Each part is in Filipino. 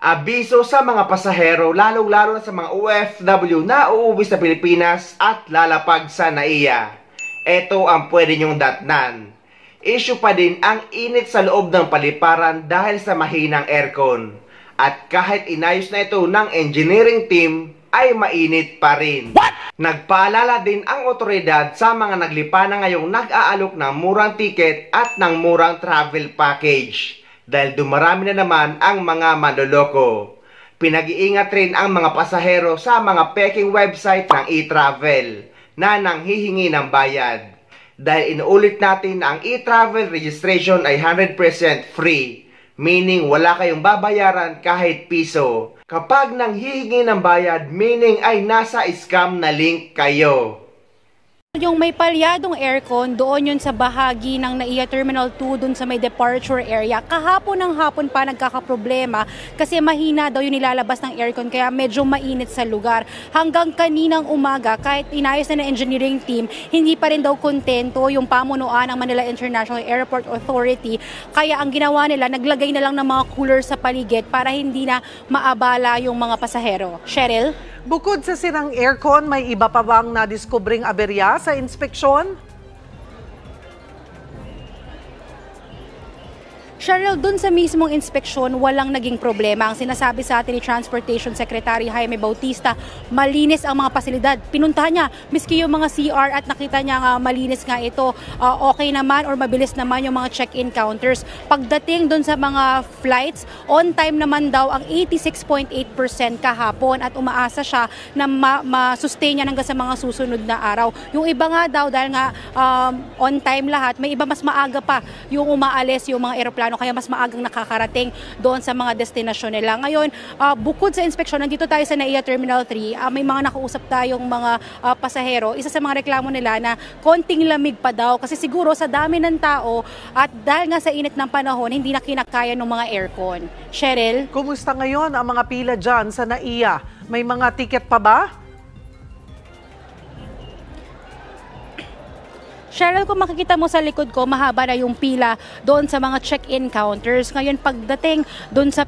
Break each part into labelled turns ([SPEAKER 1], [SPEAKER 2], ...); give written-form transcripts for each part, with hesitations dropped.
[SPEAKER 1] Abiso sa mga pasahero, lalong-lalo na sa mga OFW na uuwi sa Pilipinas at lalapag sa NAIA. Ito ang pwede nyong datnan. Issue pa din ang init sa loob ng paliparan dahil sa mahinang aircon. At kahit inayos na ito ng engineering team, ay mainit pa rin. Nagpaalala din ang otoridad sa mga naglipa na ngayong nag-aalok ng murang ticket at ng murang travel package. Dahil dumarami na naman ang mga manloloko. Pinag-iingat rin ang mga pasahero sa mga peking website ng e-travel na nanghihingi ng bayad. Dahil inuulit natin na ang e-travel registration ay 100% free, meaning wala kayong babayaran kahit piso. Kapag nanghihingi ng bayad, meaning ay nasa scam na link kayo.
[SPEAKER 2] Yung may palyadong aircon, doon yun sa bahagi ng NAIA Terminal 2, doon sa may departure area. Kahapon ng hapon pa nagkakaproblema kasi mahina daw yung nilalabas ng aircon kaya medyo mainit sa lugar. Hanggang kaninang umaga, kahit inayos na ng engineering team, hindi pa rin daw kontento yung pamunuan ng Manila International Airport Authority. Kaya ang ginawa nila, naglagay na lang ng mga cooler sa paligid para hindi na maabala yung mga pasahero. Cheryl?
[SPEAKER 3] Bukod sa sirang aircon, may iba pa bang nadiskubring aberya sa inspeksyon?
[SPEAKER 2] Cheryl, dun sa mismong inspeksyon, walang naging problema. Ang sinasabi sa atin ni Transportation Secretary Jaime Bautista, malinis ang mga pasilidad. Pinuntahan niya, miski yung mga CR at nakita niya nga malinis nga ito. Okay naman or mabilis naman yung mga check-in counters. Pagdating dun sa mga flights, on time naman daw ang 86.8% kahapon at umaasa siya na ma-sustain niya hanggang sa mga susunod na araw. Yung iba nga daw, dahil nga on time lahat, may iba mas maaga pa yung umaalis yung mga eroplano kaya mas maagang nakakarating doon sa mga destinasyon nila. Ngayon, bukod sa inspeksyon, nandito tayo sa NAIA Terminal 3, may mga nakausap tayong mga pasahero. Isa sa mga reklamo nila na konting lamig pa daw kasi siguro sa dami ng tao at dahil nga sa init ng panahon, hindi na kinakaya ng mga aircon. Cheryl?
[SPEAKER 3] Kumusta ngayon ang mga pila dyan sa NAIA? May mga ticket pa ba?
[SPEAKER 2] Cheryl, kung makikita mo sa likod ko, mahaba na yung pila doon sa mga check-in counters. Ngayon, pagdating doon sa,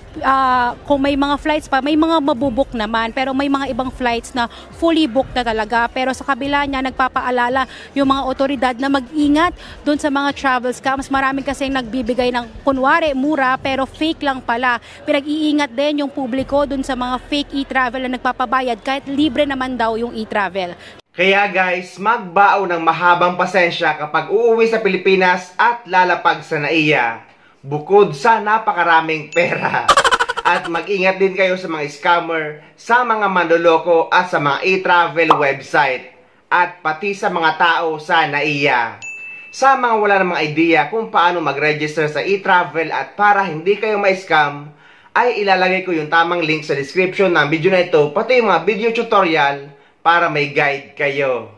[SPEAKER 2] kung may mga flights pa, may mga mabubook naman. Pero may mga ibang flights na fully booked na talaga. Pero sa kabila niya, nagpapaalala yung mga otoridad na mag-ingat doon sa mga travel scams. Maraming kasing nagbibigay ng, kunwari, mura, pero fake lang pala. Pinag-iingat din yung publiko doon sa mga fake e-travel na nagpapabayad kahit libre naman daw yung e-travel.
[SPEAKER 1] Kaya guys, magbao ng mahabang pasensya kapag uuwi sa Pilipinas at lalapag sa NAIA. Bukod sa napakaraming pera. At mag-ingat din kayo sa mga scammer, sa mga manloloko at sa mga e-travel website. At pati sa mga tao sa NAIA. Sa mga wala namang idea kung paano mag-register sa e-travel at para hindi kayo ma-scam, ay ilalagay ko yung tamang link sa description ng video na ito, pati yung mga video tutorial para may guide kayo.